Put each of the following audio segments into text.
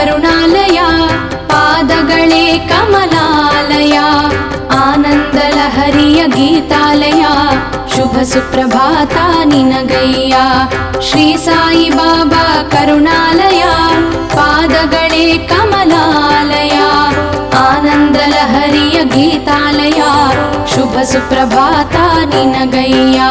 ಕರುಣಾಲಯ ಪಾದಗಳೇ ಕಮಲಾಲಯ ಆನಂದಲಹರಿಯ ಗೀತಾಲಯ ಶುಭ ಸುಪ್ರಭಾತ ನಿನಗಯ್ಯ ಶ್ರೀ ಸಾಯಿ ಬಾಬಾ ಕರುಣಾಲಯ ಪಾದಗಳೇ ಕಮಲಾಲಯ ಆನಂದಲಹರಿಯ ಗೀತಾಲಯ ಶುಭ ಸುಪ್ರಭಾತ ನಿನಗಯ್ಯ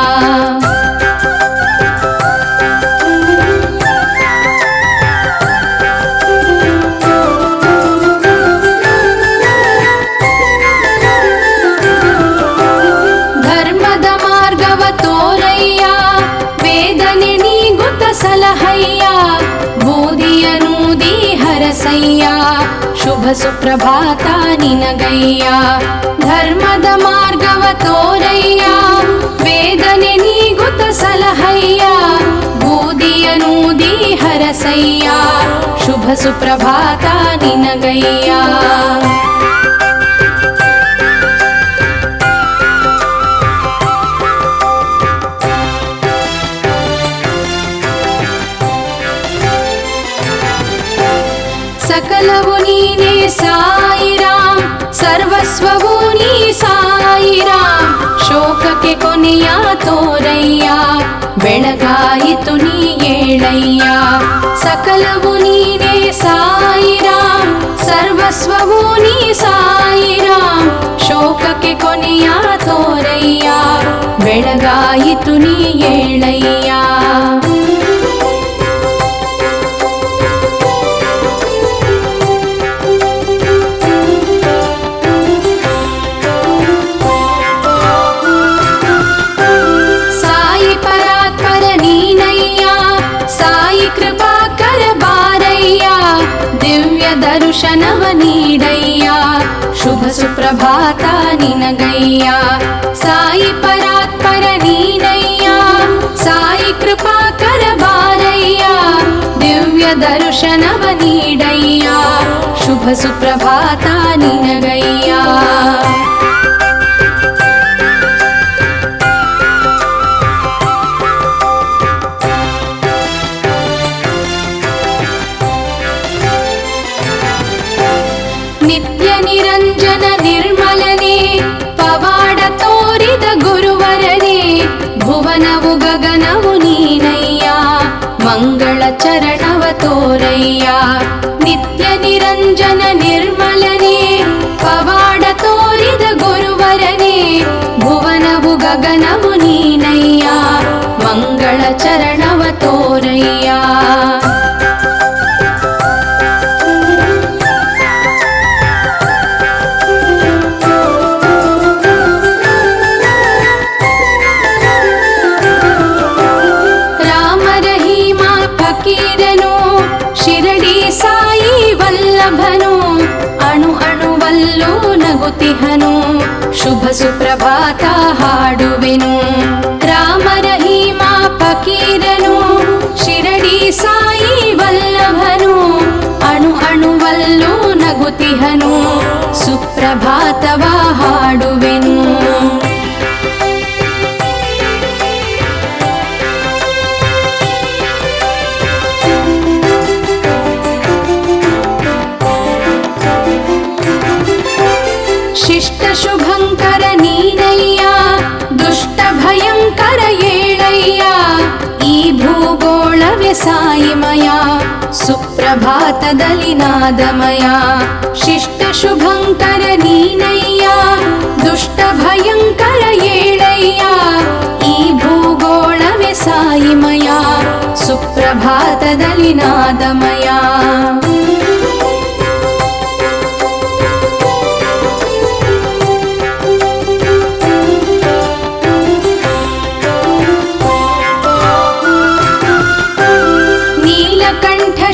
ಸಲಹಯ್ಯ ಬೂದಿಯನೂದಿ ಹರಸಯ್ಯ ಶುಭ ಸುಪ್ರಭಾತ ನಿನಗಯ್ಯ ಧರ್ಮದ ಮಾರ್ಗವ ತೋರಯ್ಯ ವೇದನೆ ನೀಗುತ್ತ ಸಲಹಯ್ಯ ಬೂದಿಯನೂದಿ ಹರಸಯ್ಯ ಶುಭ ಸುಪ್ರಭಾತ ನಿನಗಯ್ಯ ಸಕಲವು ನೀನೇ ಸಾಯಿರಾಮ್ ಸರ್ವಸ್ವವು ನೀ ಸಾಯಿರಾಮ್ ಶೋಕಕ್ಕೆ ಕೊನೆಯ ತೋರಯ್ಯ ಬೆಳಗಾಯಿತು ನೀ ಏಳಯ್ಯ ಸಕಲವು ನೀನೇ ಸಾಯಿರಾಮ್ ಸರ್ವಸ್ವವು ನೀ ಸಾಯಿರಾಮ್ ಶೋಕಕ್ಕೆ ಕೊನೆಯ ತೋರಯ್ಯ ಬೆಳಗಾಯಿತು ನೀ ಏಳಯ್ಯ ದರ್ಶನವ ನೀಡಯ್ಯ ಶುಭ ಸುಪ್ರಭಾತ ನಿನಗಯ್ಯ ಸಾಯಿ ಪರಾತ್ಪರ ನೀನಯ್ಯ ಸಾಯಿ ಕೃಪಾಕರ ಬಾರಯ್ಯ ದಿವ್ಯ ದರ್ಶನವ ನೀಡಯ್ಯ ಶುಭ ಸುಪ್ರಭಾತ ನಿನಗಯ್ಯ ನಿತ್ಯ ನಿರಂಜನ ನಿರ್ಮಲನೆ ಪವಾಡ ತೋರಿದ ಗುರುವರನೇ ಭುವನವು ಗಗನವು ನೀನಯ್ಯ ಮಂಗಳ ಚರಣವ ತೋರಯ್ಯ ನಿತ್ಯ ನಿರಂಜನ ನಿರ್ಮಲನೆ ಪವಾಡ ತೋರಿದ ಗುರುವರನೇ ಭುವನವು ಗಗನವು ನೀನಯ್ಯ ಮಂಗಳ ಚರಣವ ತೋರಯ್ಯ ಶಿರಡಿ ಸಾಯಿ ವಲ್ಲಭನು ಅಣು ಅಣುವಲ್ಲೂ ನಗುತಿಹನು ಶುಭ ಸುಪ್ರಭಾತ ಹಾಡುವೆನು ರಾಮ ರಹೀಮ ಫಕೀರನು ಶಿರಡಿ ಸಾಯಿ ವಲ್ಲಭನು ಅಣು ಅಣುವಲ್ಲೂ ನಗುತಿಹನು ಸುಪ್ರಭಾತವ ಹಾಡುವೆನು ಶಿಷ್ಟ ಶುಭಂಕರ ನೀನಯ್ಯ ದುಷ್ಟ ಭಯಂಕರ ಏಳಯ್ಯ ಈ ಭೂಗೋಳವೇ ಸಾಯಿಮಯ ಸುಪ್ರಭಾತದಲ್ಲಿ ನಾದಮಯ ಶಿಷ್ಟ ಶುಭಂಕರ ನೀನಯ್ಯ ದುಷ್ಟ ಭಯಂಕರ ಏಳಯ್ಯ ಈ ಭೂಗೋಳವೇ ಸಾಯಿಮಯ ಸುಪ್ರಭಾತದಲ್ಲಿ ನಾದಮಯ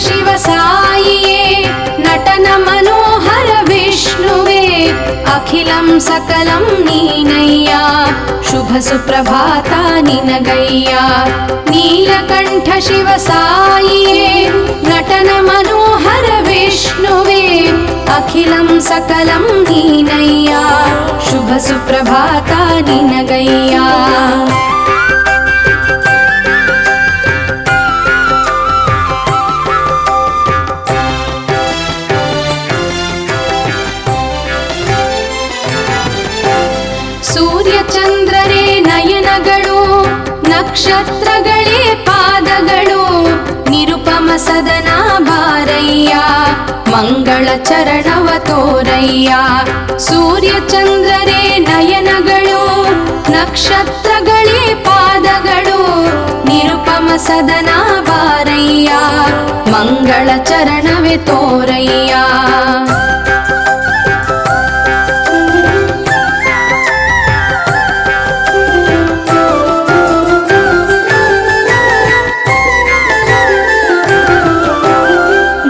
ಶಿವ ಸಾಯಿಯೇ ನಟನ ಮನೋಹರ ವಿಷ್ಣುವೇ ಅಖಿಲಂ ಸಕಲಂ ನೀನಯ್ಯ ಶುಭ ಸುಪ್ರಭಾತ ನಿನಗಯ್ಯ ನೀಲಕಂಠ ಶಿವ ಸಾಯಿಯೇ ನಟನ ಮನೋಹರ ವಿಷ್ಣುವೇ ಅಖಿಲಂ ಸಕಲಂ ನೀನಯ್ಯ ಶುಭ ಸುಪ್ರಭಾತ ನಿನಗಯ್ಯ ಸೂರ್ಯ ಚಂದ್ರರೇ ನಯನಗಳು, ನಕ್ಷತ್ರಗಳೇ ಪಾದಗಳು, ನಿರುಪಮ ಸದನ ಬಾರಯ್ಯ, ಮಂಗಳ ಚರಣವ ತೋರಯ್ಯ. ಸೂರ್ಯ ಚಂದ್ರರೇ ನಯನಗಳು, ನಕ್ಷತ್ರಗಳೇ ಪಾದಗಳು, ನಿರುಪಮ ಸದನ ಬಾರಯ್ಯ, ಮಂಗಳ ಚರಣವೇ ತೋರಯ್ಯ.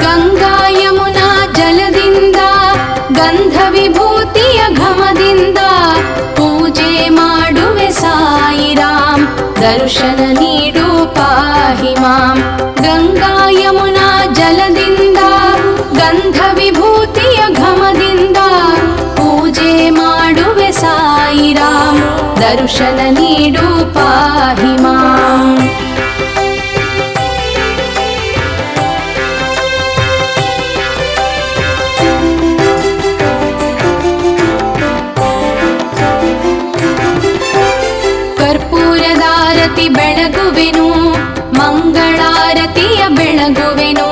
ಗಂಗಾ ಯಮುನಾ ಜಲದಿಂದ, ಗಂಧ ವಿಭೂತಿಯ ಘಮದಿಂದ, ಪೂಜೆ ಮಾಡುವೆ ಸಾಯಿರಾಮ್, ದರ್ಶನ ನೀಡು ಪಾಹಿ ಮಾಂ. ಗಂಗಾ ಯಮುನಾ ಜಲದಿಂದ, ಗಂಧ ವಿಭೂತಿಯ ಘಮದಿಂದ, ಪೂಜೆ ಮಾಡುವೆ ಸಾಯಿರಾಮ್, ದರ್ಶನ ನೀಡು ಪಾಹಿ ಮಾಂ. ಕರ್ಪೂರದಾರತಿ ಬೆಳಗುವೆನು, ಮಂಗಳಾರತಿಯ ಬೆಳಗುವೆನು,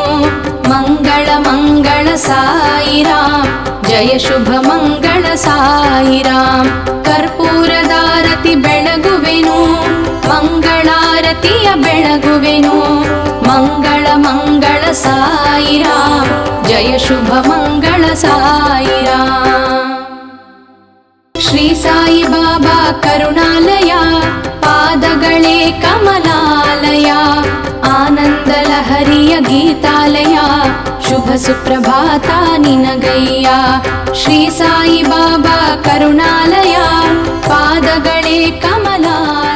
ಮಂಗಳ ಮಂಗಳ ಸಾಯಿರಾಮ್, ಜಯ ಶುಭ ಮಂಗಳ ಸಾಯಿರಾಮ್. ಕರ್ಪೂರದಾರತಿ ಬೆಳಗುವೆನು, ಮಂಗಳಾರತಿಯ ಬೆಳಗುವೆನು, ಮಂಗಳ ಮಂಗಳ ಸಾಯಿರಾಮ್, ಜಯ ಶುಭ ಮಂಗಳ ಸಾಯಿರಾಮ್. ಶ್ರೀ ಸಾಯಿ ಬಾಬಾ ಕರುಣಾಲಯ, ಪಾದಗಳೇ ಕಮಲಾಲಯ, ಆನಂದ ಲಹರಿಯ ಗೀತಾಲಯ, ಶುಭ ಸುಪ್ರಭಾತ ನಿನಗಯ್ಯ. ಶ್ರೀ ಸಾಯಿ ಬಾಬಾ ಕರುಣಾಲಯ, ಪಾದಗಳೇ ಕಮಲಾಲಯ.